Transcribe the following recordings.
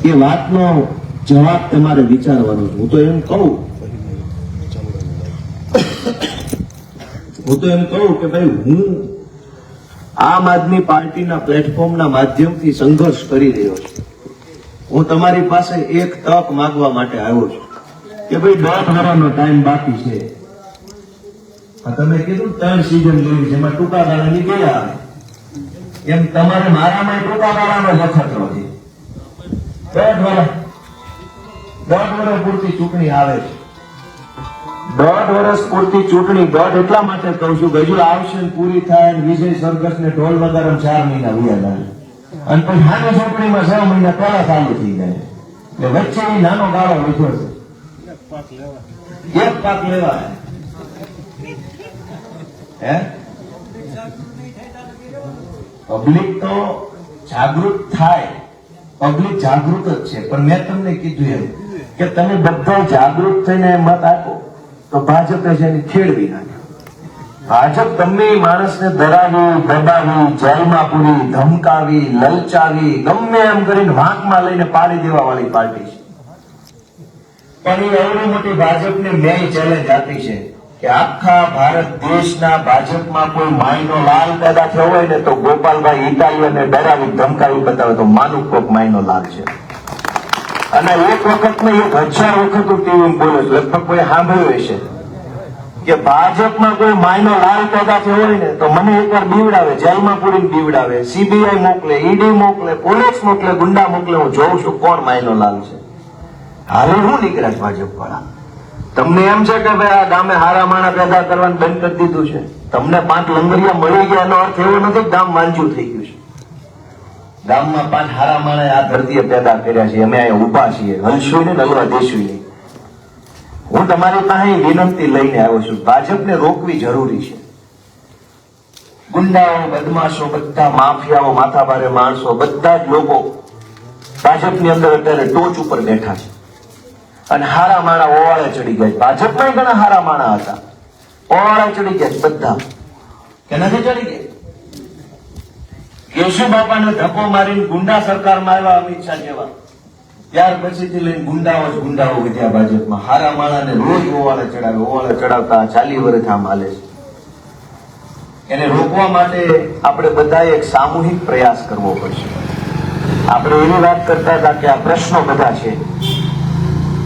એ વાતનો જવાબ તમારે વિચારવાનો છે. હું તો એમ કહું કે ભાઈ હું આમ આદમી પાર્ટીના પ્લેટફોર્મના માધ્યમથી સંઘર્ષ કરી રહ્યો છું. હું તમારી પાસે એક તક માંગવા માટે આવ્યો છું કે ભાઈ 1.5 વર્ષનો ટાઈમ બાકી છે. તમે કીધું 3 સિઝન લેવી છે, એમાં ટૂંકા ગાળાની ગયા આવે એમ તમારે મારામાં ટૂંકા ગાળાનો લખતરો છે. 1.5 વર્ષ પૂરતી ચૂંટણી આવે છે. 1.5 વર્ષ પૂરતી ચૂંટણી એટલા માટે કહું છું કે હજુ આવશે ને પૂરી થાય ને વિજય સરઘસ ને ઢોલ વગાડે 4 મહિના ઉયા જાય અને પછી હાની ચૂંટણીમાં 6 મહિના પહેલા ચાલુ થઈ જાય એટલે વચ્ચે નાનો ગાળો લીધો છે. એક પાક લેવા હે પબ્લિક તો જાગૃત થાય, પબ્લિક જાગૃત જ છે. પણ મેં તમને કીધું એમ કે તમે બધા જાગૃત થઈને મત આપો તો ભાજપે છે એની ખેડવી નાખ્યો. ભાજપ ગમે માણસને ડરાવી, દબાવી, જેલમાં પૂરી, ધમકાવી, લલચાવી, ગમે એમ કરીને વાંકમાં લઈને પાડી દેવા વાળી પાર્ટી છે. પણ એ એવડી મોટી ભાજપને મેં ચેલેન્જ આપી છે કે આખા ભારત દેશના ભાજપમાં કોઈ માયનો લાલ પેદા થયો હોય ને તો ગોપાલભાઈ ઇટાલિયનને ડરાવી ધમકાવી બતાવે તો માનું કોક માયનો લાલ છે. અને એક વખત ને 1000 વખત હું ટીવી બોલે છું, લગભગ કોઈ સાંભળ્યું હશે કે ભાજપમાં કોઈ માયનો લાલ પેદા થયો હોય ને તો મને એકવાર બીવડાવે, જેલમાં પૂરીને બીવડાવે, સીબીઆઈ મોકલે, ઈડી મોકલે, પોલીસ મોકલે, ગુંડા મોકલે. હું જોઉં છું કોણ માયનો લાલ છે. હાલે હું નીકળ્યા ભાજપ વાળા. તમને એમ છે કે ભાઈ આ ગામે હારા માણા પેદા કરવાનું બંધ કરી દીધું છે, તમને 5 લંગરિયા મળી ગયા એનો અર્થ એવો નથી ગામ વાંજ્યું થઈ ગયું છે. ગામમાં 5 હારા માણે આ ધરતીએ પેદા કર્યા છે. અમે અહીંયા ઉભા છીએ, હલશું ને હલવા દેશું નહીં. હું તમારી પાસે વિનંતી લઈને આવ્યો છું, ભાજપને રોકવી જરૂરી છે. ગુંડાઓ, બદમાશો, બધા માફિયાઓ, માથાભારે માણસો, બધા જ લોકો ભાજપની અંદર અત્યારે ટોચ ઉપર બેઠા છે અને હારા માણા ઓવાળે ચડી ગયા. ભાજપમાં ઘણા હારા માણા હતા, ઓવાળે ચડી ગયા બધા કે નથી ચડી ગયા. કેશુ બાપાને ધક્કો મારીને ગુંડા સરકારમાં આવ્યા અમિત શાહ જેવા, ત્યાર પછીથી લઈને ગુંડાઓ જ ગુંડાઓ વધ્યા ભાજપમાં. હારા માણાને રોજ ઓવાળે ચડાવતા 40 વર્ષ આમ હાલે છે. એને રોકવા માટે આપણે બધાએ એક સામૂહિક પ્રયાસ કરવો પડશે. આપણે એવી વાત કરતા હતા કે આ પ્રશ્નો બધા છે.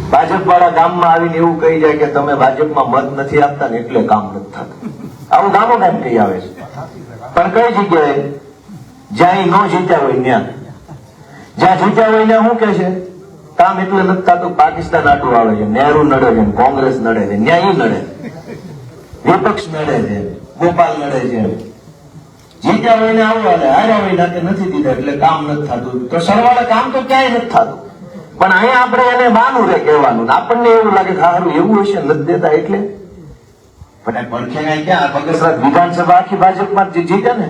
ભાજપ વાળા ગામમાં આવીને એવું કહી જાય કે તમે ભાજપમાં મત નથી આપતા ને એટલે કામ નથી થતું. આવું ગામો ગામ કહી આવે છે. પણ કઈ જગ્યાએ? જ્યાં ન જીત્યા હોય ત્યાં. જ્યાં જીત્યા હોય ત્યાં શું કે છે કામ એટલે નથી થતું. પાકિસ્તાન આટલું આવે છે, નહેરુ નડે છે, કોંગ્રેસ નડે છે, ન્યાય નડે, વિપક્ષ નડે છે, ગોપાલ નડે છે. જીત્યા હોય ને આવું હાલે, હાર્યા હોય ના કે નથી દીધા એટલે કામ નથી થતું. તો સરવાળે કામ તો ક્યાંય નથી થતું. પણ અહીંયા આપણે એને માનું રે કહેવાનું, આપણને એવું લાગે સારું એવું હશે નથી દેતા એટલે. પણ પડખે ક્યાં બગસરા વિધાનસભા આખી ભાજપમાં જીત્યા ને,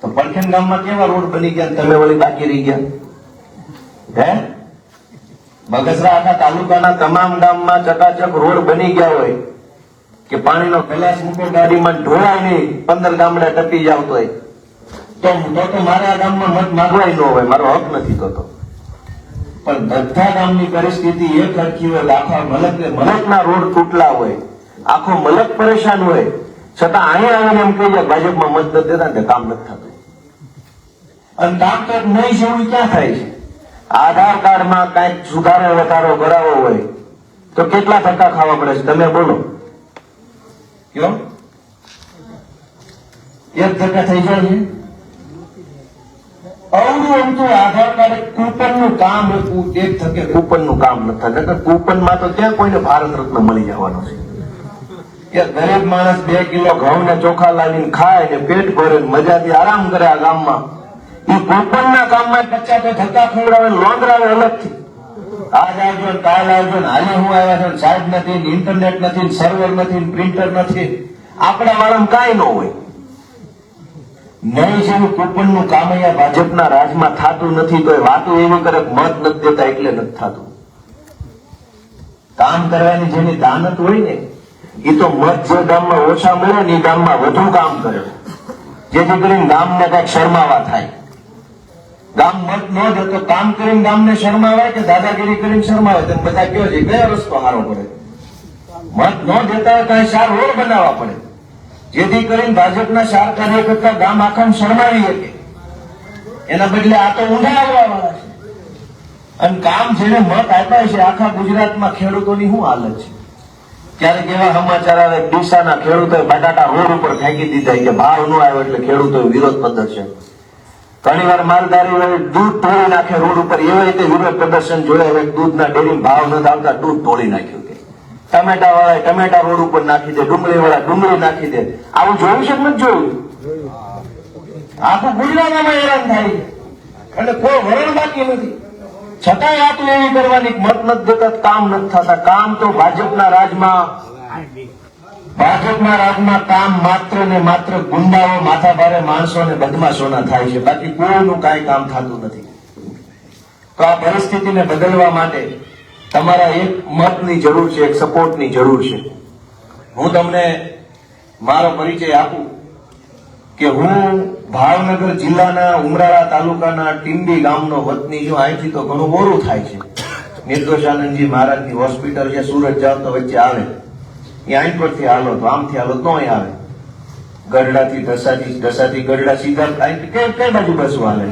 તો પડખેન ગામમાં કેવા રોડ બની ગયા, તમે વળી બાકી રહી ગયા. હે બગસરા આખા તાલુકાના તમામ ગામમાં ચકાચક રોડ બની ગયા હોય કે પાણીનો ગ્લાસ મૂકો ગાડીમાં ઢોળાય નહીં, 15 ગામડા ટપી જાવ તોય તો મારે આ ગામમાં મત માંગવાય ન હોય, મારો હક નથી થતો. પણ બધા ગામની પરિસ્થિતિ એક હરખી હોય, આખા મલકના રોડ તૂટલા હોય, આખો મલક પરેશાન હોય, છતાં અહીંયા આવીને એમ કહી જાય ભાજપમાં મત નથી દેતા ને કામ નથી થતું. અને કામ તો નહીં છે એવું ક્યાં થાય છે? આધાર કાર્ડમાં કઈક સુધારો વધારો કરાવવો હોય તો કેટલા ધક્કા ખાવા પડે છે તમે બોલો? ક્યો 1 ધક્કા થઈ જાય છે? અવડું એમ તો આધાર કાર્ડ કૂપનનું કામ હતું, 1 થકે કૂપનનું કામ નથી થતું. કૂપનમાં તો ત્યાં કોઈને ભારત રત્ન મળી જવાનો છે કે ગરીબ માણસ 2 કિલો ઘઉં ને ચોખા લાવીને ખાય ને પેટ ભરે મજાથી આરામ કરે આ ગામમાં. એ કૂપનના કામમાં 50 ધક્કા ખવડાવે, લોંદરાવે અલગથી. આજ આવજો ને કાલ આવજો ને હાલે હું આવ્યા છે, સાહેબ નથી, ઇન્ટરનેટ નથી, સર્વર નથી, પ્રિન્ટર નથી. આપણા વાળામાં કાંઈ ન હોય. નહીં જેવું કૂપનનું કામ અહીંયા ભાજપના રાજમાં થતું નથી તો એ વાતો એવી કરે મત નથી દેતા એટલે નથી થતું. કામ કરવાની જેની દાનત હોય ને એ તો મત જે ગામમાં ઓછા મળે ને એ ગામમાં વધુ કામ કરે, જેથી કરીને ગામને કઈક શરમાવા થાય. ગામ મત ન દે તો કામ કરીને ગામને શરમાવાય કે દાદાગીરી કરીને શરમાવે? તેમ બધા કયો છે કયો રસ્તો સારો પડે? મત ન દેતા હોય તો સાર રોડ બનાવવા પડે, જેથી કરીને ભાજપના સાર કાર્યકર્તા ગામ આખા શરમાવી શકે. એના બદલે આ તો ઊંધા આવવા વાળા છે. અને કામ જેને મત આપ્યા છે, આખા ગુજરાતમાં ખેડૂતોની શું હાલત છે? ક્યારેક એવા સમાચાર આવે, ડીસાના ખેડૂતોએ બટાટા રોડ ઉપર ફેંકી દીધા કે ભાવ ન આવ્યો એટલે ખેડૂતોએ વિરોધ પ્રદર્શન. ઘણી વાર માલધારીઓ દૂધ તોડી નાખે રોડ ઉપર, એવી રીતે વિરોધ પ્રદર્શન જોયા. દૂધના ડેરી ભાવ નથી આવતા, દૂધ તોડી નાખ્યું. કે ટમેટા વાળા ટમેટા રોડ ઉપર નાખી દે, ડુંગળી વાળા ડુંગળી નાખી દે. આવું જોયું છે કે નથી જોયું? આખું ગુજરાતમાં હેરાન થાય અને કોઈ વરણ બાકી નથી. છતાંય આ તો એવી કરવાની મત નથી દેતા, કામ નથી થતા. કામ તો ભાજપના રાજમાં કામ માત્ર ને માત્ર ગુંડાઓ, માથાભારે માણસો અને બદમાશોના થાય છે, બાકી કોઈનું કાંઈ કામ થતું નથી. તો આ પરિસ્થિતિને બદલવા માટે તમારા એક મતની જરૂર છે, એક સપોર્ટની જરૂર છે. હું તમને મારો પરિચય આપું કે હું ભાવનગર જિલ્લાના ઉમરાળા તાલુકાના ટીંબી ગામનો વતની છું. અહીંથી તો ઘણું મોરું થાય છે. નિર્દોષાનંદજી મહારાજની હોસ્પિટલ છે, સુરત જાવ તો વચ્ચે આવે, અહીં પરથી હાલો તો આમથી હાલો તો અહીં આવે. ગઢડાથી ઢસાથી ગઢડા સીધા કઈ બાજુ બસો હાલે?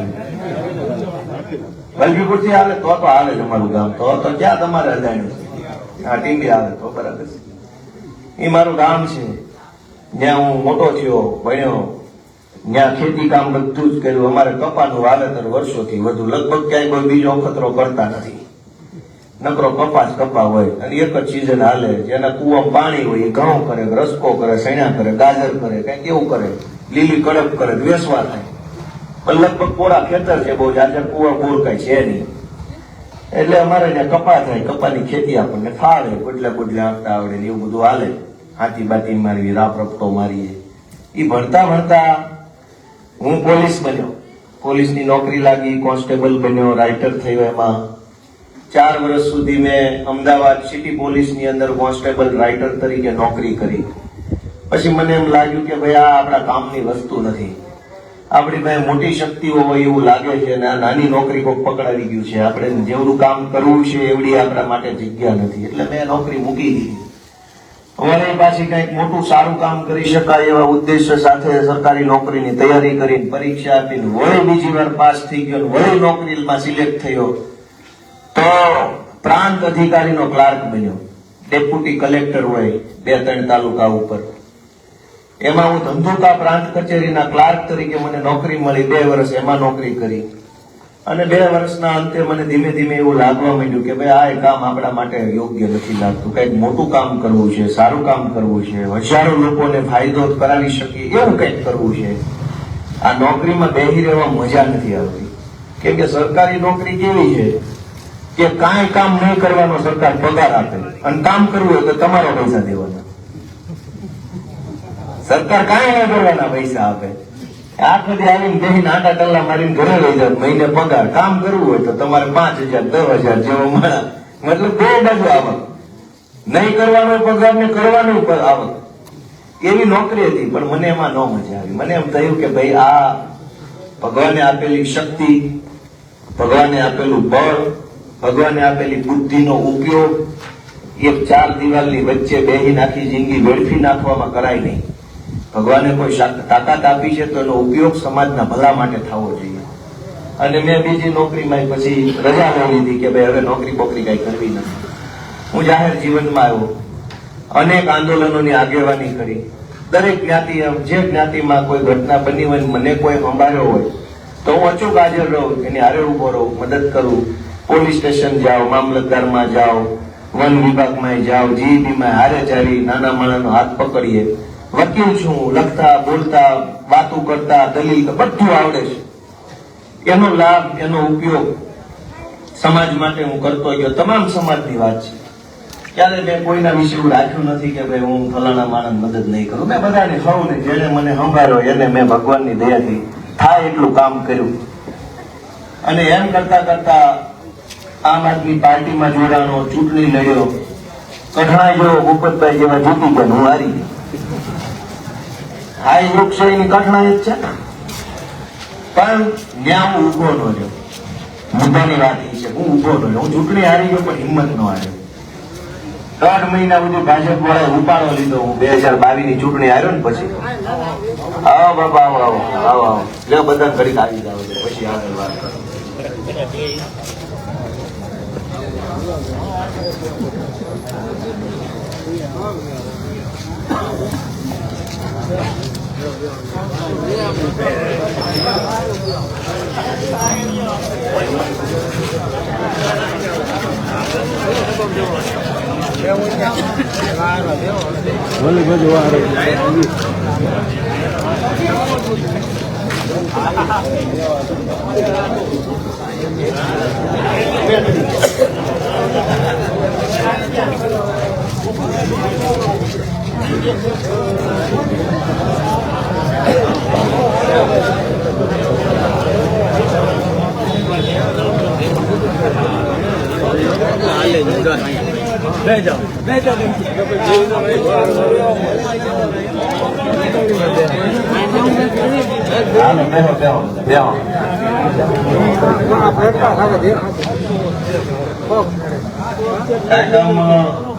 વલભીપુરથી હાલે તો હાલે જ અમારું ગામ. તો ક્યાં તમારે અજાણ્યું? હા, ટીંબી આવે તો બરાબર. એ મારું ગામ છે, જ્યાં હું મોટો થયો, ભણ્યો, ત્યાં ખેતી કામ બધું જ કર્યું. અમારે કપાનું વાવેતર વર્ષોથી વધુ, લગભગ ક્યાંય કોઈ બીજો અખતરો કરતા નથી. નકરો કપાસ કપા હોય અને એક જ સિઝન હાલે. જેના કુવામાં પાણી હોય એ ઘઉં કરે, રસકો કરે, સૈણા કરે, ગાજર કરે, કઈક એવું કરે, લીલી કડક કરે, વેસવા થાય. પણ લગભગ પોળા ખેતર છે, બહુ જાજા કુવા બોર કઈ છે નહીં. એટલે અમારે ત્યાં કપા થાય, કપાની ખેતી આપણને ફાવે, ગુડલે આંકતા આવડે ને એવું બધું હાલે. હાથી બાતી મારી, રાપ રપટો મારીએ. એ ભણતા ભણતા હું પોલીસ બન્યો, પોલીસની નોકરી લાગી, કોન્સ્ટેબલ બન્યો, રાઇટર થયો. એમાં 4 વર્ષ સુધી મેં અમદાવાદ સિટી પોલીસની અંદર કોન્સ્ટેબલ રાઇટર તરીકે નોકરી કરી. પછી મને એમ લાગ્યું કે ભાઈ આ આપણા કામની વસ્તુ નથી. આપણી પાસે મોટી શક્તિઓ હોય એવું લાગે છે અને આ નાની નોકરી કોઈ પકડાવી ગયું છે. આપણે જેવડું કામ કરવું છે એવડી આપણા માટે જગ્યા નથી. એટલે મેં નોકરી મૂકી દીધી. હવે પાછી કંઈક મોટું સારું કામ કરી શકાય એવા ઉદ્દેશ્ય સાથે સરકારી નોકરીની તૈયારી કરીને પરીક્ષા આપીને વળી બીજી વાર પાસ થઈ ગયો, વળી નોકરીમાં સિલેક્ટ થયો. તો પ્રાંત અધિકારીનો ક્લાર્ક બન્યો. ડેપ્યુટી કલેક્ટર હોય 2-3 તાલુકા ઉપર. એમાં હું ધંધુકા પ્રાંત કચેરીના ક્લાર્ક તરીકે મને નોકરી મળી. 2 વર્ષ એમાં નોકરી કરી અને 2 વર્ષના અંતે મને ધીમે ધીમે એવું લાગવા માંડ્યું કે ભાઈ આ કામ આપણા માટે યોગ્ય નથી લાગતું. કંઈક મોટું કામ કરવું છે, સારું કામ કરવું છે, હજારો લોકોને ફાયદો કરાવી શકીએ એવું કંઈક કરવું છે. આ નોકરીમાં બેસી રહેવા મજા નથી આવતી. કેમ કે સરકારી નોકરી કેવી છે કે કાંઈ કામ નહીં કરવાનો સરકાર પગાર આપે અને કામ કરવું હોય તો તમારા પૈસા દેવાના. સરકાર કાંઈ નહીં કરવાના પૈસા આપે. આખો દી આવીને બેહીને આટા ટલ્લા મારીને ઘરે લઈ જાવ, મહિને પગાર. કામ કરવું હોય તો તમારે 5,000 10,000 જેવો મળે. મતલબ 2 બાજુ આવક. નહીં કરવાનો પગાર ને કરવાનો આવક. એવી નોકરી હતી. પણ મને એમાં ન મજા આવી. મને એમ થયું કે ભાઈ આ ભગવાને આપેલી શક્તિ, ભગવાને આપેલું બળ, ભગવાને આપેલી બુદ્ધિનો ઉપયોગ એક 4 દિવાલની વચ્ચે બેહી નાખી જિંદગી વેડફી નાખવામાં કરાય નહીં. ભગવાને કોઈ તાકાત આપી છે તો એનો ઉપયોગ સમાજના ભલા માટે થવો જોઈએ. અને મેં બીજી નોકરીમાં પછી રજા લઈ લીધી કે ભાઈ હવે નોકરી બોકરી કઈ કરવી નથી. હું જાહેર જીવનમાં આવ્યો, અનેક આંદોલનોની આગેવાની કરી. દરેક જ્ઞાતિ, જે જ્ઞાતિમાં કોઈ ઘટના બની હોય, મને કોઈ સંભાળ્યો હોય તો હું અચૂક હાજર રહું, એની હારે ઉભો રહું, મદદ કરું. પોલીસ સ્ટેશન જાઓ, મામલતદારમાં જાઓ, વન વિભાગમાં જાઓ, જીઈબીમાં હારે ચાલી નાના માણસનો હાથ પકડીએ. વકીલ છું, લખતા બોલતા વાતો કરતા દલીલ બધું આવડે છે. એનો લાભ, એનો ઉપયોગ સમાજ માટે હું કરતો ગયો. તમામ સમાજની વાત છે. ક્યારે મેં કોઈના વિશે એવું રાખ્યું નથી કે ભાઈ હું ફલાણા માણસ મદદ નહીં કરું. મેં બધાને કહું ને, જેને મને સંભાળ્યો એને મેં ભગવાનની દયાથી થાય એટલું કામ કર્યું. અને એમ કરતા કરતા આમ આદમી પાર્ટીમાં જોડાણો, ચૂંટણી લડ્યો. કઠણાઈ જેવો ભૂપતભાઈ જેવા જીતી ગયા, હું હારી ગયો. આ લોકશાહીની કઠણાઈ જ છે. પણ ત્યાં હું ઉભો ન રહ્યો. મુદ્દાની વાત એ છે, હું ઉભો રહ્યો, હું ચૂંટણી હારી ગયો પણ હિંમત ન હાર્યો. 3 મહિના સુધી ભાજપ વાળાએ ઉપાડો લીધો. હું 2022 ની ચૂંટણી હાર્યો ને પછી આવો બાપા આવો આવો આવો આવો લે બધા ઘડીક આવી જાવ પછી આગળ વાત કરો.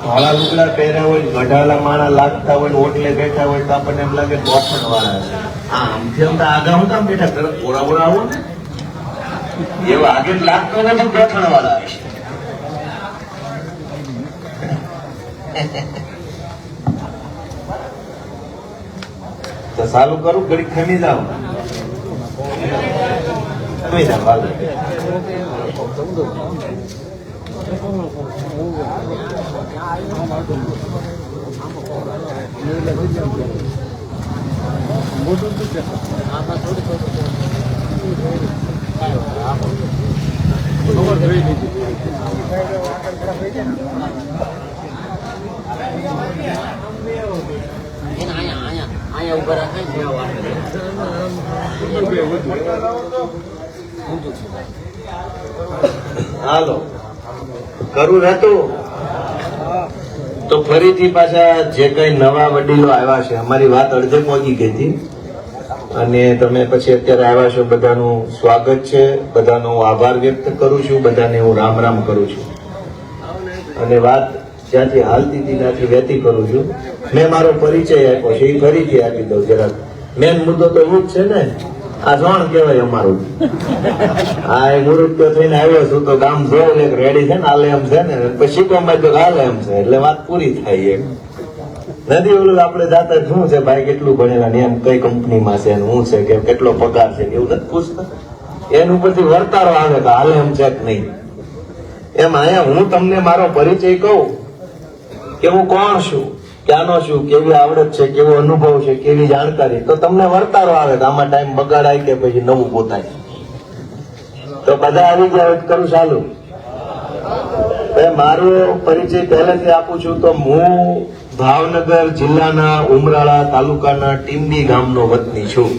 ધોળા લુગડા પહેર્યા હોય, ગઢાલા માણા લાગતા હોય, ઓટલે બેઠા હોય તો આપણને એમ લાગે ગોઠણ વાળા છે. આમથી આમ તો આગા હું કામ બેઠા ઓરા ઓરા આવો ને એવા આગે લાગતો નથી, ગોઠણ વાળા છે. તો ચાલુ કરું ઘડીક ખમી જાવ હાલો. હાલો કરું રહેતું તો ફરીથી પાછા જે કઈ નવા વડીલો આવ્યા છે, અમારી વાત અડધે પહોંચી ગઈ હતી અને તમે પછી અત્યારે આવ્યા છો, બધાનું સ્વાગત છે, બધાનો આભાર વ્યક્ત કરું છું, બધાને હું રામ રામ કરું છું અને વાત જ્યાંથી હાલતી હતી ત્યાંથી વહેતી કરું છું. મેં મારો પરિચય આપ્યો છે એ ફરીથી આપી દઉં જરાક. મેન મુદ્દો તો એવું જ છે ને, આ જોણ કહેવાય અમારું. હા એ મુરુદ્દો થઈને આવ્યો છું તો ગામ જોઉં એક રેડી છે ને હાલે એમ છે ને, પછી કોમાં તો હાલે એમ છે એટલે વાત પૂરી થાય. એમ નથી ઓલું આપણે જાતા શું છે ભાઈ કેટલું ભણેલા ને એમ કઈ કંપનીમાં છે શું છે કે કેટલો પગાર છે એવું નથી પૂછતા. એનું ઉપરથી વર્તારો આવે તો હાલે એમ છે કે નહીં. એમ અહીંયા હું તમને મારો પરિચય કહું કે હું કોણ છું, ક્યાંનો છું, કેવી આવડત છે, કેવો અનુભવ છે, કેવી જાણકારી, તો તમને વર્તારો આવે કે આમાં ટાઈમ બગાડાય કે પછી નવું પોતાય. તો બધા આવી જાય કરું ચાલુ. મારો પરિચય પહેલેથી આપું છું તો હું ભાવનગર જિલ્લાના ઉમરાળા તાલુકાના ટીંબી ગામનો વતની છું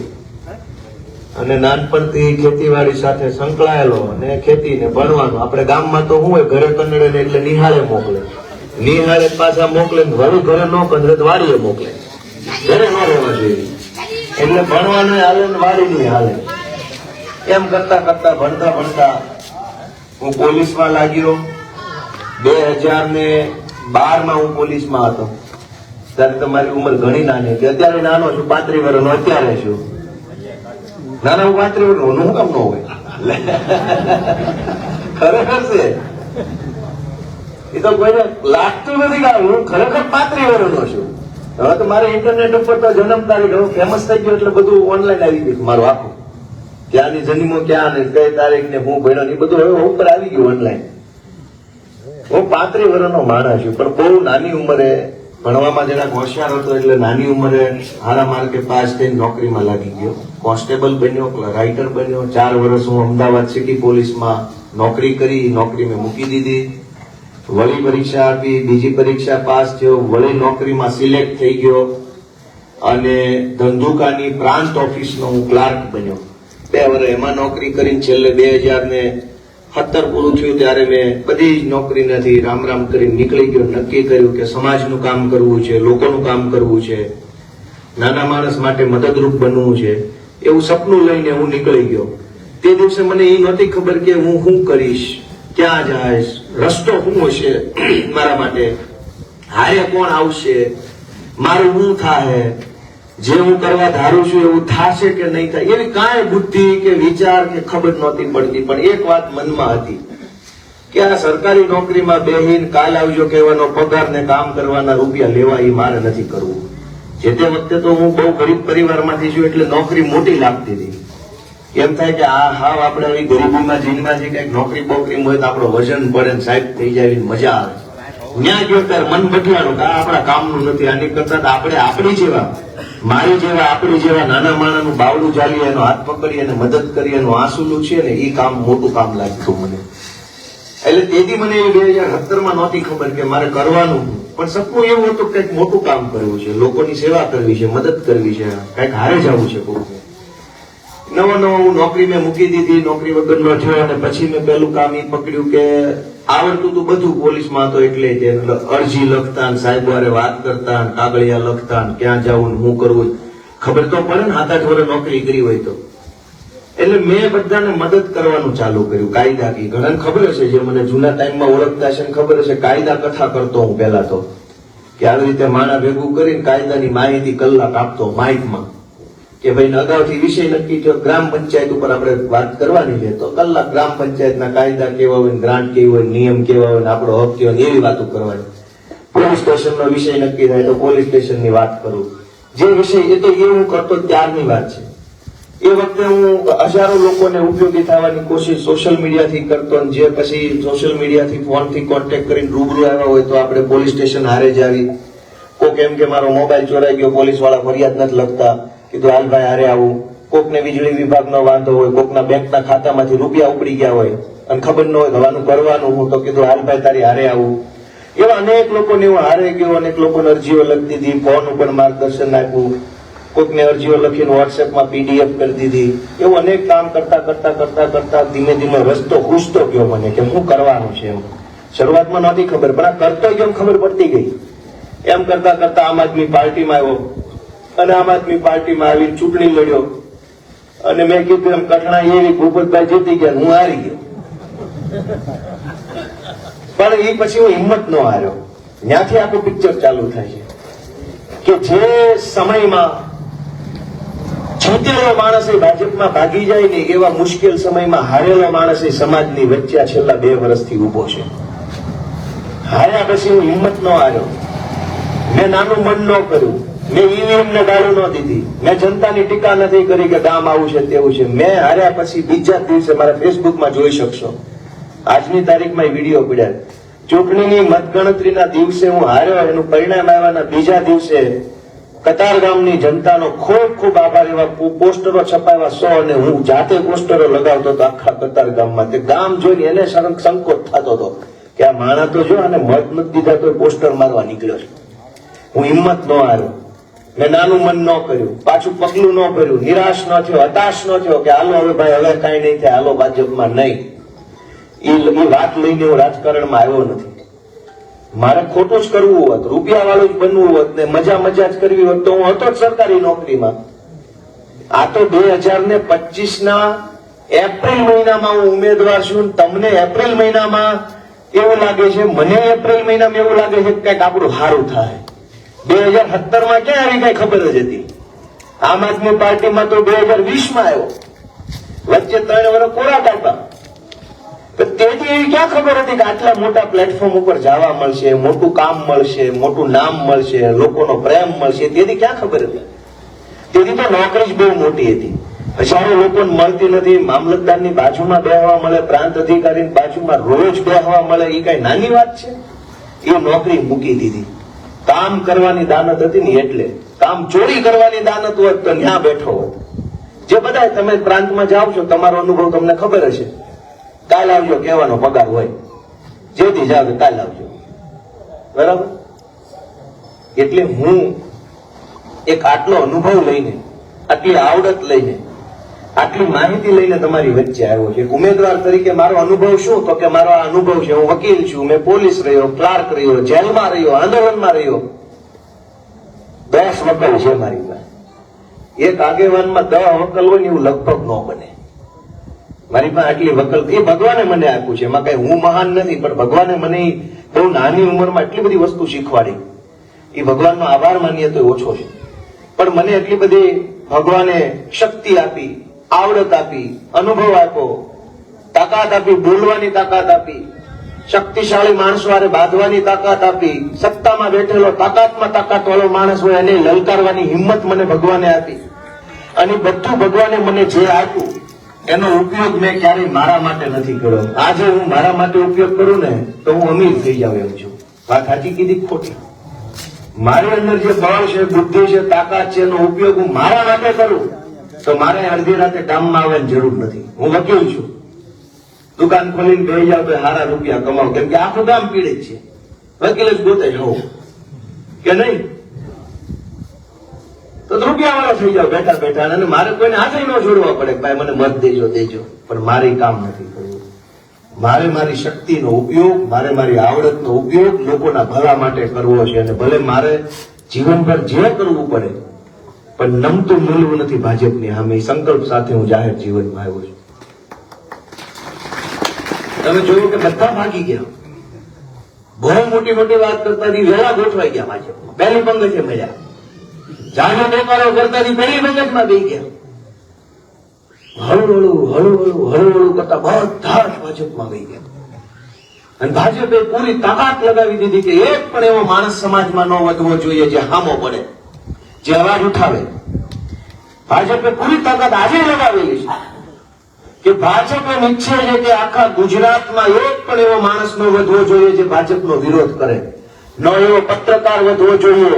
અને નાનપણથી ખેતીવાડી સાથે સંકળાયેલો અને ખેતી ને ભણવાનું. આપણે ગામમાં તો શું હોય, ઘરે કંડળે ને એટલે નિહાળે મોકલે, નિહાળે પાછા મોકલે, વળી ઘરે ન કંડળે તો વાડીએ મોકલે, ઘરે ન રહેવા જોઈએ એટલે ભણવાનું હાલે ને વાડી નહીં હાલે. એમ કરતા કરતા ભણતા ભણતા હું પોલીસમાં લાગ્યો. 2012માં હું પોલીસમાં હતો. ત્યારે તમારી ઉંમર ઘણી નાની હતી, અત્યારે નાનો છું, 35 વર્ષનો અત્યારે છું. નાના હું 35 વર્ષનો શું કામ ન હોય, ખરેખર છે એ તો કોઈને લાગતું નથી કે હું ખરેખર 35 વર્ષનો છું. હવે તો મારે ઇન્ટરનેટ ઉપર તો જન્મ તારીખ હવે ફેમસ થઈ ગયો એટલે બધું ઓનલાઈન આવી ગયું મારું આખું, ક્યાંની જન્મો ક્યાં ને કઈ તારીખ ને હું ભણ્યો એ બધું હવે ઉપર આવી ગયું ઓનલાઈન. હું 35 વર્ષનો માણસ છું પણ બહુ નાની ઉંમરે ભણવામાં જરાક હોશિયાર હતો એટલે નાની ઉંમરે સારા માર્કે પાસ થઈને નોકરીમાં લાગી ગયો. કોન્સ્ટેબલ બન્યો, રાઇટર બન્યો. 4 વર્ષ હું અમદાવાદ સિટી પોલીસમાં નોકરી કરી, નોકરી મેં મૂકી દીધી. વળી પરીક્ષા આપી, બીજી પરીક્ષા પાસ થયો, વળી નોકરીમાં સિલેક્ટ થઈ ગયો અને ધંધુકાની પ્રાંત ઓફિસનો હું ક્લાર્ક બન્યો. 2 વર્ષ એમાં નોકરી કરીને છેલ્લે 2017 પૂરું થયું ત્યારે મેં બધી જ નોકરીમાંથી રામ રામ કરીને નીકળી ગયો. નક્કી કર્યું કે સમાજનું કામ કરવું છે, લોકોનું કામ કરવું છે, નાના માણસ માટે મદદરૂપ બનવું છે, એવું સપનું લઈને હું નીકળી ગયો. તે દિવસે મને એ નહોતી ખબર કે હું શું કરીશ, ક્યાં જઈશ, રસ્તો શું હશે મારા માટે, હારે કોણ આવશે, મારું શું થાય, જે હું કરવા ધારું છું એવું થશે કે નહીં થાય, એવી કાંઈ બુદ્ધિ કે વિચાર કે ખબર નહોતી પડતી. પણ એક વાત મનમાં હતી કે આ સરકારી નોકરીમાં બેહીને કાલ આવજો કહેવાનો પગાર ને કામ કરવાના રૂપિયા લેવા એ મારે નથી કરવું. જે તે વખતે તો હું બહુ ગરીબ પરિવારમાંથી છું એટલે નોકરી મોટી લાગતી હતી. એમ થાય કે આ હાવ આપણે આવી ગરીબીમાં જીનમાં જે કઈક નોકરી બોકરી હોય તો આપણો વજન પડે ને સાહેબ થઈ જાય મજા આવે. ન્યા ગયો ત્યારે મન બદલાણું કે આ આપણા કામનું નથી, આની કરતા આપણે આપણી જેવા મારી જેવા આપણી જેવા નાના માણાનું બાવડું ચાલી એનો હાથ પકડી અને મદદ કરી એનું આંસુલું છે ને એ કામ મોટું કામ લાગતું મને. એટલે તેથી મને 2017 નહોતી ખબર કે મારે કરવાનું, પણ સપનું એવું હતું કંઈક મોટું કામ કરવું છે, લોકોની સેવા કરવી છે, મદદ કરવી છે, કંઈક હારે જવું છે. નવો હું નોકરી મેં મૂકી દીધી, નોકરી વગરનો થયો અને પછી મેં પેલું કામ એ પકડ્યું કે આવડતું તું બધું પોલીસમાં તો એટલે અરજી લખતા ને સાહેબ વારે વાત કરતા ને કાગળિયા લખતા ને ક્યાં જવું ને શું કરવું ખબર તો પડે ને, 7-8 વર્ષ નોકરી કરી હોય તો. એટલે મેં બધાને મદદ કરવાનું ચાલુ કર્યું કાયદા કી. ઘણાને ખબર હશે જે મને જૂના ટાઈમમાં ઓળખતા છે ખબર હશે કાયદા કથા કરતો હું પેલા તો, કે આવી રીતે માણા ભેગું કરીને કાયદાની માહિતી કલાક આપતો માઇકમાં કે ભાઈ અગાઉથી વિષય નક્કી થયો ગ્રામ પંચાયત ઉપર આપણે વાત કરવાની છે તો કલાક ગ્રામ પંચાયતના કાયદા કેવા હોય, ગ્રાન્ટ કેવી હોય, નિયમ કેવા હોય, આપણો હક કેવો હોય એવી વાતો કરવાની. પોલીસ સ્ટેશનનો વિષય નક્કી થાય તો પોલીસ સ્ટેશનની વાત કરું. જે વિષય એ તો એ હું કરતો ત્યારની વાત છે. એ વખતે હું હજારો લોકોને ઉપયોગી થવાની કોશિશ સોશિયલ મીડિયાથી કરતો, જે પછી સોશિયલ મીડિયાથી ફોનથી કોન્ટેક્ટ કરીને રૂબરૂ આવ્યા હોય તો આપણે પોલીસ સ્ટેશન હારે જ આવી. કોક એમ કે મારો મોબાઈલ ચોરાઈ ગયો, પોલીસ વાળા ફરિયાદ નથી લખતા, કીધું હાલભાઈ હારે આવું. કોકને વીજળી વિભાગનો વાંધો હોય, કોકના બેંકના ખાતામાંથી રૂપિયા ઉપડી ગયા હોય અને ખબર ન હોય હવાનું કરવાનું હું તો કીધું હાલભાઈ તારી હારે આવું. એવા અનેક લોકોને હું હારે ગયો, અનેક લોકોને અરજીઓ લખી દીધી, ફોન ઉપર માર્ગદર્શન આપ્યું, કોકને અરજીઓ લખીને વોટ્સએપમાં PDF કરી દીધી. એવું અનેક કામ કરતા કરતા કરતા કરતા ધીમે ધીમે રસ્તો ખૂંચતો ગયો મને કે શું કરવાનું છે. એમ શરૂઆતમાં નહોતી ખબર, પણ આ કરતો ગયો ખબર પડતી ગઈ. એમ કરતા કરતા આમ આદમી પાર્ટીમાં આવ્યો અને આમ આદમી પાર્ટીમાં આવીને ચૂંટણી લડ્યો અને મેં કીધું એમ કઠણા એવી ભૂપતભાઈ જીતી ગયા, હું હારી ગયો. પણ એ પછી હું હિંમત ન હાર્યો. ત્યાંથી આખું પિક્ચર ચાલુ થાય છે કે જે સમયમાં જીતેલો માણસ ભાજપમાં ભાગી જાય ને એવા મુશ્કેલ સમયમાં હારેલો માણસ સમાજની વચ્ચે છેલ્લા 2 વર્ષથી ઉભો છે. હાર્યા પછી હું હિંમત ન હાર્યો, મેં નાનું મન ન કર્યું, મેં EVM ને ગાળો ન દીધી, મેં જનતાની ટીકા નથી કરી કે ગામ આવું છે તેવું છે. મેં હાર્યા પછી બીજા દિવસે મારા ફેસબુકમાં જોઈ શકશો, આજની તારીખમાં વિડીયો પડ્યા. ચૂંટણીની મતગણતરીના દિવસે હું હાર્યો, એનું પરિણામ આવ્યાના બીજા દિવસે કતાર ગામની જનતાનો ખૂબ ખૂબ આભાર. એવા પોસ્ટરો છપાવ્યા 100 અને હું જાતે પોસ્ટરો લગાવતો હતો આખા કતાર ગામમાં. તે ગામ જોઈને એને સંકોચ થતો હતો કે આ માણા તો જો અને મત નથી દીધા તો પોસ્ટર મારવા નીકળ્યો છે. હું હિંમત ન હાર્યો, મેં નાનું મન ન કર્યું, પાછું પગલું ન ભર્યું, નિરાશ ન થયો, હતાશ ન થયો કે હાલો હવે ભાઈ હવે કઈ નહીં થાય, હાલો ભાજપમાં નહીં. એ વાત લઈને હું રાજકારણમાં આવ્યો નથી. મારે ખોટું જ કરવું હોત, રૂપિયા વાળું જ બનવું હોત ને મજા મજા જ કરવી હોત તો હું હતો જ સરકારી નોકરીમાં. આ તો 2025 એપ્રિલ મહિનામાં હું ઉમેદવાર છું. તમને એપ્રિલ મહિનામાં એવું લાગે છે, મને એપ્રિલ મહિનામાં એવું લાગે છે કે કઈક આપણું સારું થાય. 2017 ક્યાં આવી કઈ ખબર જ હતી. આમ આદમી પાર્ટીમાં તો 2020 આવ્યો, વચ્ચે 3 વર્ષ કોરા કાઢતા. તેથી એવી ક્યાં ખબર હતી કે આટલા મોટા પ્લેટફોર્મ ઉપર જવા મળશે, મોટું કામ મળશે, મોટું નામ મળશે, લોકોનો પ્રેમ મળશે, તેથી ક્યાં ખબર હતી. તેથી તો નોકરી જ બહુ મોટી હતી. હજારો લોકોને મળતી નથી. મામલતદારની બાજુમાં બેહવા મળે, પ્રાંત અધિકારીની બાજુમાં રોજ બેહવા મળે, એ કઈ નાની વાત છે. એ નોકરી મૂકી દીધી. કામ કરવાની દાનત હતી ને, એટલે કામ ચોરી કરવાની દાનત હોત તો ત્યાં બેઠો હોત. જે બધા તમે પ્રાંતમાં જાઓ છો, તમારો અનુભવ તમને ખબર હશે. કાલ આવજો કહેવાનો પગાર હોય, જેથી જાવ કાલ આવજો, બરાબર. એટલે હું એક આટલો અનુભવ લઈને, આટલી આવડત લઈને, આટલી માહિતી લઈને તમારી વચ્ચે આવ્યો છે. ઉમેદવાર તરીકે મારો અનુભવ શું? તો કે મારો આ અનુભવ છે, હું વકીલ છું, મેં પોલીસ રહ્યો, ક્લાર્ક રહ્યો, જેલમાં રહ્યો, આંદોલનમાં રહ્યો. 10 વકલ છે મારી પાસે. એક આગેવાનમાં 10 વકલ હોય ને એવું લગભગ ન બને. મારી પાસે આટલી વકલ, એ ભગવાને મને આપ્યું છે, એમાં કઈ હું મહાન નથી, પણ ભગવાને મને બહુ નાની ઉંમરમાં એટલી બધી વસ્તુ શીખવાડી. એ ભગવાનનો આભાર માનીએ તો ઓછો છે, પણ મને એટલી બધી ભગવાને શક્તિ આપી, આવડત આપી, અનુભવ આપ્યો, તાકાત આપી, બોલવાની તાકાત આપી, શક્તિશાળી માણસો હારે બાંધવાની તાકાત આપી, સત્તામાં બેઠેલો તાકાતમાં તાકાત વાળો માણસ હોય એને લલકારવાની હિંમત મને ભગવાને આપી. અને બધું ભગવાને મને જે આપ્યું એનો ઉપયોગ મેં ક્યારેય મારા માટે નથી કર્યો. આજે હું મારા માટે ઉપયોગ કરું ને તો હું અમીર થઈ જાઉં એમ છું. વાત સાચી કીધી ખોટી? મારી અંદર જે બળ છે, બુદ્ધિ છે, તાકાત છે, એનો ઉપયોગ હું મારા માટે કરું તો મારે અડધી રાતે કામમાં આવવાની જરૂર નથી. હું વકીલ છું, દુકાન ખોલીને બેસી જાવ તો સારા રૂપિયા કમાવ, કેમ કે આખું ગામ પીડિત છે. વકીલ જ ગોતે હોવ કે નહીં, તો રૂપિયા વાળો થઈ જાવ બેઠા બેઠા. અને મારે કોઈને હાથે ન જોડવા પડે, ભાઈ મને મત દેજો દેજો, પણ મારે કામ નથી કરવું. મારે મારી શક્તિનો ઉપયોગ, મારે મારી આવડતનો ઉપયોગ લોકોના ભલા માટે કરવો છે. અને ભલે મારે જીવનભર જે કરવું પડે, પણ નમતું મળવું નથી ભાજપની સામે. સંકલ્પ સાથે હું જાહેર જીવનમાં આવ્યો છું. તમે જોયું કે બધા ભાગી ગયા, બહુ મોટી મોટી વાત કરતા વહેલા ગોઠવાઈ ગયા ભાજપમાં, પહેલી પંગતે મળ્યા, જાનો દેખાડો કરતા પહેલી પંગતમાં બેસી ગયા. હળું કરતા બધા જ ભાજપમાં ગઈ ગયા. અને ભાજપે પૂરી તાકાત લગાવી દીધી કે એક પણ એવો માણસ સમાજમાં ન વધવો જોઈએ જે હામો પડે, જે અવાજ ઉઠાવે. ભાજપે પૂરી તાકાત આજે લગાવેલી છે કે ભાજપ એમ ઈચ્છે છે કે આખા ગુજરાતમાં એક પણ એવો માણસ ન વધવો જોઈએ જે ભાજપનો વિરોધ કરે. ન એવો પત્રકાર વધવો જોઈએ,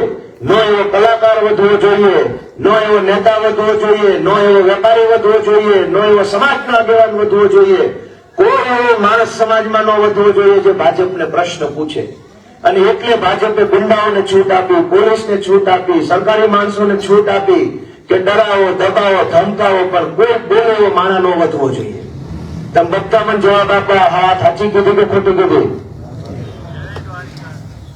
ન એવો કલાકાર વધવો જોઈએ, ન એવો નેતા વધવો જોઈએ, ન એવો વેપારી વધવો જોઈએ, ન એવો સમાજનો આગેવાન વધવો જોઈએ. કોઈ એવો માણસ સમાજમાં ન વધવો જોઈએ જે ભાજપને પ્રશ્ન પૂછે. અને એટલે ભાજપે ગુંડાઓને છૂટ આપી, પોલીસને છૂટ આપી, સરકારી માણસોને છૂટ આપી કે ડરાવો, દબાવો, ધમકાવો, પણ કોઈ બોલે એવો માણસ ન વધવો જોઈએ. તમે બધા મને જવાબ આપો, હા સાચી કીધું કે ખોટું કીધું?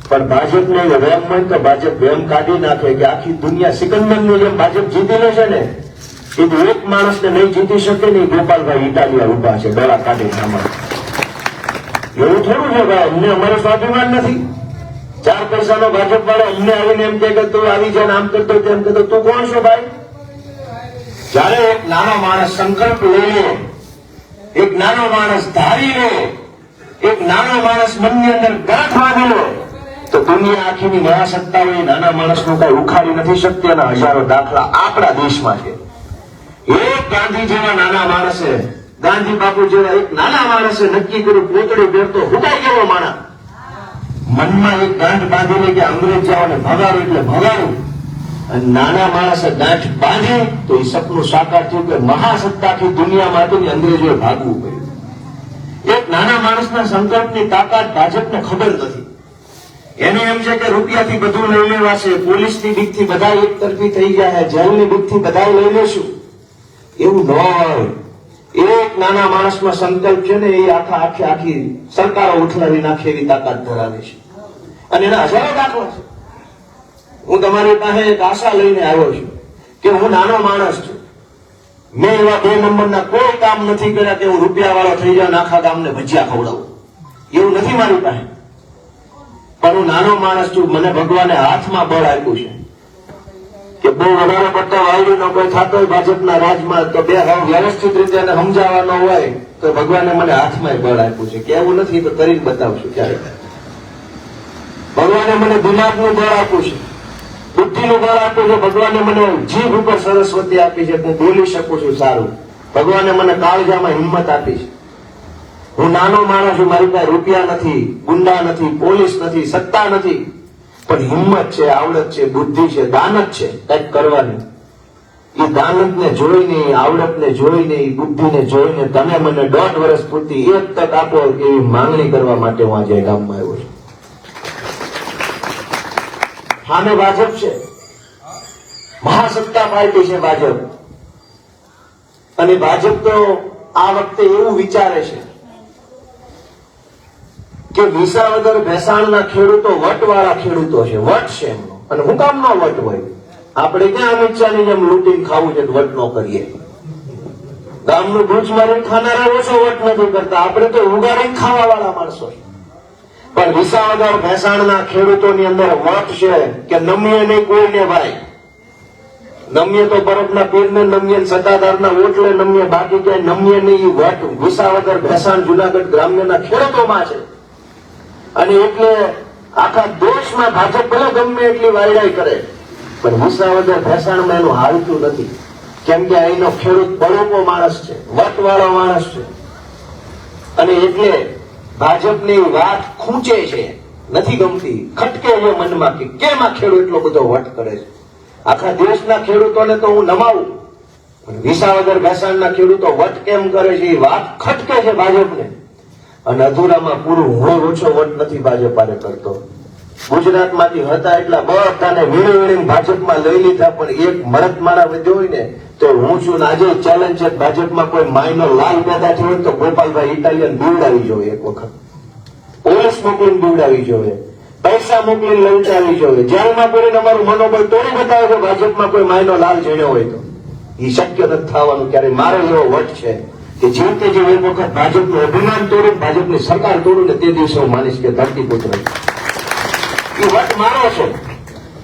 પણ ભાજપને વેમ હોય તો ભાજપ વેમ કાઢી નાખે કે આખી દુનિયા સિકંદરની જેમ ભાજપ જીતી લે છે ને, એ એક માણસને નહીં જીતી શકે નહીં. ગોપાલભાઈ ઇટાલિયા ઉભા છે ડોળા કાઢી સામાન. એવું થોડું છે ભાઈ, અમને અમારો સ્વાભિમાન નથી? 4 પૈસાનો ભાજપ વાળો અમને આવીને એમ કે તું આવી જાય, આમ કરતો તેમ કરતો, તું કોણ છો ભાઈ? જયારે એક નાનો માણસ સંકલ્પ લઈ લે, એક નાનો માણસ ધારી લે, એક નાનો માણસ મનની અંદર ગાંઠ બાંધી લે, તો દુનિયા આખીની મહાસત્તાઓ એ નાના માણસનું કઈ ઉખાડી નથી શકતી. અને હજારો દાખલા આપણા દેશમાં છે. એક ગાંધી જેવા નાના માણસે, ગાંધી બાપુ જેવા એક નાના માણસે નક્કી કર્યું, પોતળી પહેરતો હુટાઈ ગયેલો માણસ મનમાં એક ગાંઠ બાંધી લે કે અંગ્રેજ જવાને ભગાડું એટલે ભગાડું. અને નાના માણસે ગાંઠ બાંધી તો એ સપનું સાકાર થયું કે મહાસત્તાથી દુનિયામાંથી અંગ્રેજોએ ભાગવું પડ્યું. એક નાના માણસના સંકલ્પની તાકાત ભાજપને ખબર નથી. એને એમ છે કે રૂપિયાથી બધું લઈ લેવાશે, પોલીસની બીકથી બધા એક તરફી થઈ જાય, જેલની બીકથી બધા લઈ લેશું. એવું ન હોય. એક નાના માણસમાં સંકલ્પ છે ને, એ આખી સરકારો ઉઠલાવી નાખે એવી તાકાત ધરાવે છે. અને એના હજારો દાખલા છે. હું તમારી પાસે એક આશા લઈને આવ્યો છું કે હું નાનો માણસ છું, મેં એવા 2 નંબરના કોઈ કામ નથી કર્યા કે હું રૂપિયા વાળો થઈ જાઉં, આખા ગામને ભજીયા ખવડાવું. એવું નથી મારી પાસે. પણ હું નાનો માણસ છું, મને ભગવાને હાથમાં બળ આપ્યું છે કે બહુ વધારે પડતા વાયડીનો કોઈ થતો હોય ભાજપના રાજમાં તો બે વ્યવસ્થિત રીતે એને સમજાવવાનો હોય તો ભગવાને મને હાથમાં બળ આપ્યું છે. કે એવું નથી તો કરીને બતાવશું ક્યારે. ભગવાને મને દિમાગનું બળ આપ્યું છે, બુદ્ધિનું બળ આપ્યું છે. ભગવાને મને જીભ ઉપર સરસ્વતી આપી છે, હું બોલી શકું છું સારું. ભગવાને મને કાળજામાં હિંમત આપી છે. હું નાનો માણસ છું, મારી પાસે રૂપિયા નથી, ગુંડા નથી, પોલીસ નથી, સત્તા નથી, પણ હિંમત છે, આવડત છે, બુદ્ધિ છે, દાનત છે કંઈક કરવાની. એ દાનતને જોઈને, આવડતને જોઈને, બુદ્ધિને જોઈને તમે મને 1.5 વર્ષ પૂરતી એક તક આપો એવી માંગણી કરવા માટે હું આજે ગામમાં આવ્યો છું. સામે ભાજપ છે, મહાસત્તા પાર્ટી છે ભાજપ. અને ભાજપ તો આ વખતે એવું વિચારે છે કે વિસાવદર ભેસાણના ખેડૂતો વટવાળા ખેડૂતો છે, વટ છે એમનો. અને હું કામ નો વટ હોય? આપણે ક્યાં અમિત શાહની જેમ લૂંટીને ખાવું છે, વટ નો કરીએ? ગામનું ભૂજ મારીને ખાનારા ઓછો વટ નથી કરતા, આપણે તો ઉગાડીને ખાવા વાળા માણસો. પણ વિસાવદર ભેસાણના ખેડૂતોની અંદર વટ છે કે નમીએ નહીં કોઈને ભાઈ. નમીએ તો બરફના પીરને નમીએ, સત્તાધારના ઓટલે નમીએ, બાકી ક્યાંય નમીએ નહીં. વટ વિસાવદર ભેસાણ જુનાગઢ ગ્રામ્યના ખેડૂતોમાં છે. અને એટલે આખા દેશમાં ભાજપ ભલે ગમે એટલી વાયડાઈ કરે પણ વિસાવદર ભેસાણમાં એનું હાલતું નથી. કેમ કે અહીંનો ખેડૂત બળોપો માણસ છે, વટવાળો માણસ છે. અને એટલે ભાજપની વાત ખૂંચે છે, નથી ગમતી, ખટકે છે મનમાં કે કેમ આ ખેડૂત એટલો બધો વટ કરે છે. આખા દેશના ખેડૂતોને તો હું નમાવું, પણ વિસાવદર ભેસાણના ખેડૂતો વટ કેમ કરે છે એ વાત ખટકે છે ભાજપને. અને અધૂરામાં પૂરું હું ઓછો વટ નથી ભાજપ આરે કરતો. ગુજરાતમાંથી હતા એટલા બધાને વીણી વીણીને ભાજપમાં લઈ લીધા, પણ એક મળત મારા વધ્યો હોય ને તો હું છું. આજે ચેલેન્જ છે, ભાજપમાં કોઈ માયનો લાલ પેદા થયો હોય તો ગોપાલભાઈ ઇટાલિયન બીવડાવી જોઈએ, એક વખત પોલીસ મોકલીને બીવડાવી જોઈએ, પૈસા મોકલીને લંચાવી જોઈએ, જેલમાં પૂરીને અમારું મનોબળ તોડી બતાવે કે ભાજપમાં કોઈ માયનો લાલ જણ્યો હોય તો. એ શક્ય નથી થવાનું. ક્યારે મારો એવો વટ છે કે જીવતે જેવું એક વખત ભાજપનું અભિમાન તોડું, ભાજપની સરકાર તોડું ને તે દિવસે હું માનીશ કે ધરતીપુત્ર એ વટ મારો છે.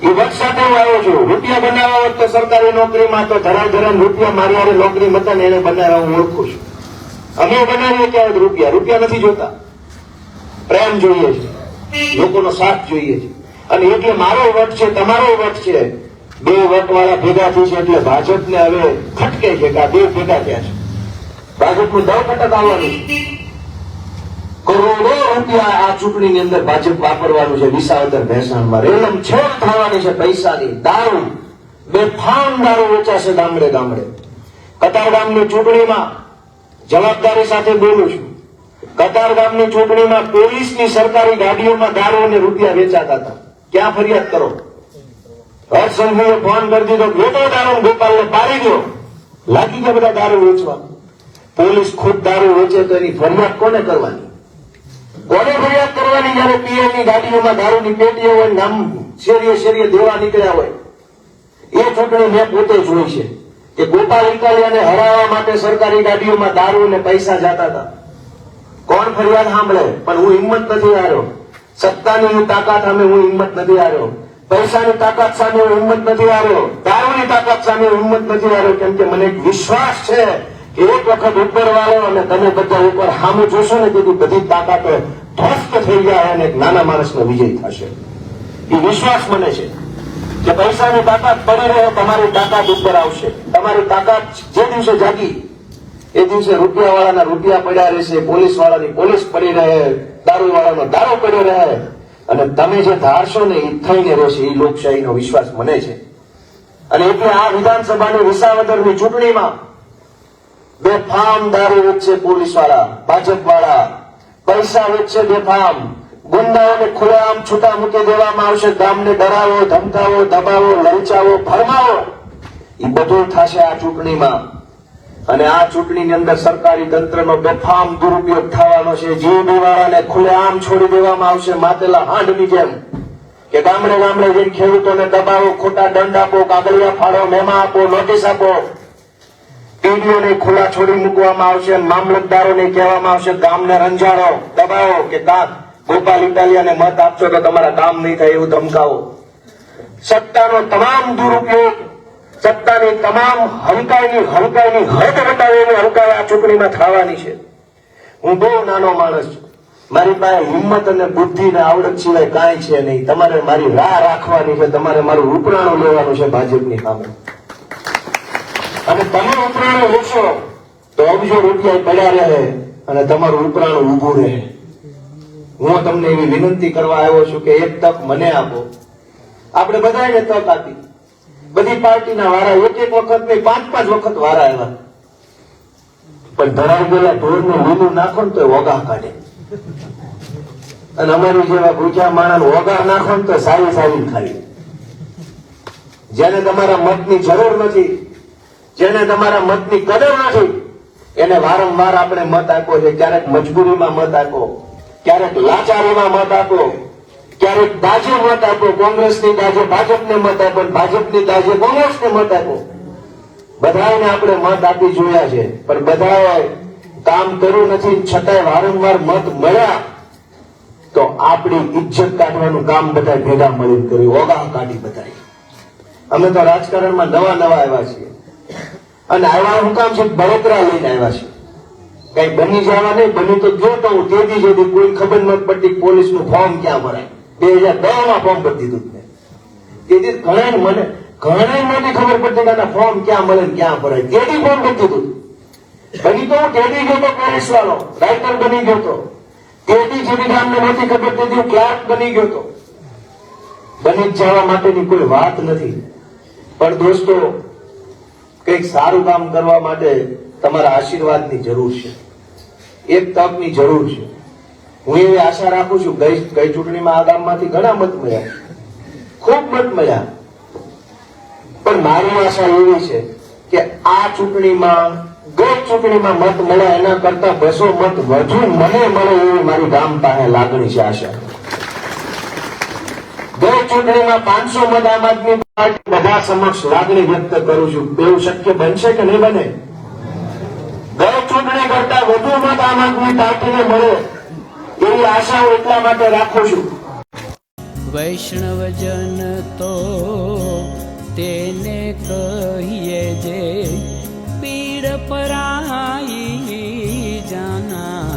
એ વટ સાથે હું આવ્યો છું. રૂપિયા બનાવવા હોત તો સરકારી નોકરીમાં તો ધરા રૂપિયા મારી હારે નોકરી મતા ને એને બનાવવા હું ઓળખું છું. અમે બનાવીએ ક્યાં રૂપિયા નથી જોતા, પ્રેમ જોઈએ છે, લોકોનો સાથ જોઈએ છે. અને એટલે મારો વટ છે, તમારો વટ છે, બે વટ વાળા ભેગા થઈ છે. એટલે ભાજપને હવે ખટકે છે કે આ બે ભેગા થયા છે. ભાજપનું દળ ખટક આવવાનું છે. કરોડો રૂપિયા આ ચૂંટણીની અંદર ભાજપ વાપરવાનું છે. વિસાવદર ભેસાણમાં રેલમ છેડ થવાની છે પૈસાની. દારૂ, બેફામ દારૂ વેચાશે ગામડે ગામડે. કતારગામની ચૂંટણીમાં જવાબદારી સાથે બોલું છું, કતારગામની ચૂંટણીમાં પોલીસની સરકારી ગાડીઓમાં દારૂ અને રૂપિયા વેચાતા હતા. ક્યાં ફરિયાદ કરો? હર્ષ સંઘવીએ ફોન કરી દીધો, વેચો દારૂ, ગોપાલને પાડી દો. લાગી ગયા બધા દારૂ વેચવા. પોલીસ ખુદ દારૂ વેચે તો એની ફરિયાદ કોને કરવાની? કોને ફરિયાદ કરવાની? જયારે પીએમની ગાડીઓમાં દારૂની પેટીઓ હોય, નામ શેરીએ શેરીએ દેવા નીકળ્યા હોય. એ ચૂંટણી મેં પોતે જોઈ છે કે ગોપાલ ઇટાલિયાને હરાવવા માટે સરકારી ગાડીઓમાં દારૂ અને પૈસા જતા હતા. કોણ ફરિયાદ સાંભળે? પણ હું હિંમત નથી હાર્યો. સત્તાની તાકાત સામે હું હિંમત નથી હાર્યો, પૈસાની તાકાત સામે હું હિંમત નથી હાર્યો, દારૂની તાકાત સામે હિંમત નથી હાર્યો. કેમ કે મને એક વિશ્વાસ છે કે એક વખત ઉપર વાળો અને તમે બધા ઉપર સામે જોશો ને તેથી બધી તાકાતો ધ્વસ્ત થઈ જાય અને એક નાના માણસનો વિજય થશે. એ વિશ્વાસ મને છે કે પૈસાની તાકાત પડી રહે, તમારી તાકાત ઉપર આવશે. તમારી તાકાત જે દિવસે જાગી એ દિવસે રૂપિયા વાળાના રૂપિયા પડ્યા રહેશે, પોલીસ વાળાની પોલીસ પડી રહે, દારૂ વાળાનો દારૂ પડ્યો રહે. અને તમે જે ધારશો ને એ થઈને રહેશે. એ લોકશાહીનો વિશ્વાસ મને છે. અને એટલે આ વિધાનસભાની વિસાવદરની ચૂંટણીમાં બેફામ દારૂ વેચશે પોલીસ વાળા, ભાજપ વાળા, પૈસા વેચશે બેફામ, ગુંડાઓને ખુલ્લેઆમ છૂટા મૂકી દેવામાં આવશે. ગામને ડરાવો, ધમકાવો, દબાવો, લલચાવો, ફરમાવો, એ બધું થશે આ ચૂંટણીમાં. અને આ ચૂંટણીની અંદર સરકારી તંત્રનો બેફામ દુરુપયોગ થવાનો છે. જીવબી વાળાને ખુલ્લેઆમ છોડી દેવામાં આવશે, માતેલા હાંડની જેમ. કે ગામડે ગામડે જઈને ખેડૂતોને દબાવો, ખોટા દંડ આપો, કાગળિયા ફાડો, મેમા આપો, નોટિસ આપો. પીડીઓને ખુલ્લા છોડી મૂકવામાં આવશે. મામલતદારોને કહેવામાં આવશે ગામને રંજાડો, દબાવો કે ગોપાલ ઇટાલિયાને મત આપશો તો તમારા કામ નહીં થાય એવું ધમકાવો. સત્તાનો તમામ દુરુપયોગ, સત્તાની તમામ હલકાઈની હદ વટાવે એવી હલકાઈ આ ચૂંટણીમાં થવાની છે. હું બહુ નાનો માણસ છું, મારી પાસે હિંમત અને બુદ્ધિ ને આવડત સિવાય કાંઈ છે નહીં. તમારે મારી રાહ રાખવાની છે, તમારે મારું ઉપરાણું લેવાનું છે ભાજપની સામે. અને તમે ઉપરાણું લેશો તો અબજો રૂપિયા પડ્યા રહે અને તમારું ઉપરાણું ઉભું રહે. હું તમને એવી વિનંતી કરવા આવ્યો છું કે એક તક મને આપો. આપણે બધાને તક આપી, બધી પાર્ટીના વારા એક વખત નહીં 5-5 વખત વારા આવ્યા, પણ ધરાઈ ગયેલા ઢોરને લીલું નાખો ને તો વગા કાઢે. અને અમારી જેવા ભૂખ્યા માણસ વગા નાખો ને તો સારી ખાઈ. જેને તમારા મતની જરૂર નથી, જેને તમારા મતની કદર નથી, એને વારંવાર આપણે મત આપ્યો છે. ક્યારેક મજબૂરીમાં મત આપો, ક્યારેક લાચારીમાં મત આપો, ક્યારેક દાજે મત આપો. કોંગ્રેસની દાજે ભાજપને મત આપો, ભાજપની દાજે કોંગ્રેસને મત આપો. બધાને આપણે મત આપી જોયા છે, પણ બધાએ કામ કર્યું નથી, છતાંય વારંવાર મત મળ્યા તો આપણી ઇજ્જત કાઢવાનું કામ બધા ભેગા મળીને કર્યું, ઓગા કાઢી બધાએ. અમે તો રાજકારણમાં નવા આવ્યા છીએ, અને આવ્યા હું કામ છે, બળતરા લઈને આવ્યા છીએ. કઈ બની જવા નહીં, બની તો જો તો હું તેદી સુધી કોઈ ખબર નથી પડતી પોલીસનું ફોર્મ ક્યાં ભરાય. 2010 ફોર્મ ભરી દીધું મેં. તેથી ઘણા મને નથી ખબર પડતી કે ફોર્મ ક્યાં મળે ને ક્યાં ભરાય. તેદી ફોર્મ ભરી દીધું. બની તો હું તેદી ગયો તો પોલીસ વાળો રાઇટર બની ગયો તો. તેદી જેની ગામને નથી ખબર તેથી હું ક્લાર્ક બની ગયો તો. બની જવા માટેની કોઈ વાત નથી. પણ દોસ્તો, કંઈક સારું કામ કરવા માટે તમારા આશીર્વાદની જરૂર છે, એક તકની જરૂર છે. હું એવી આશા રાખું છું, ગઈ ચૂંટણીમાં આ ગામમાંથી ઘણા મત મળ્યા, ખૂબ મત મળ્યા, પણ મારી આશા એવી છે કે આ ચૂંટણીમાં ગઈ ચૂંટણીમાં મત મળ્યા એના કરતા 200 મત વધુ મને મળે એવી મારી ગામ પાસે લાગણી છે, આશા. ગઈ ચૂંટણીમાં 500 મત આમ આદમી પાર્ટી બધા સમક્ષ લાગણી વ્યક્ત કરું છું. એવું શક્ય બનશે કે નહીં બને? ગઈ ચૂંટણી કરતા વધુ મત આમ આદમી પાર્ટીને મળે એવી આશા હું એટલા માટે રાખું છું. વૈષ્ણવજન તો તેને કહીએ જે પીડ પરાઈ જાના.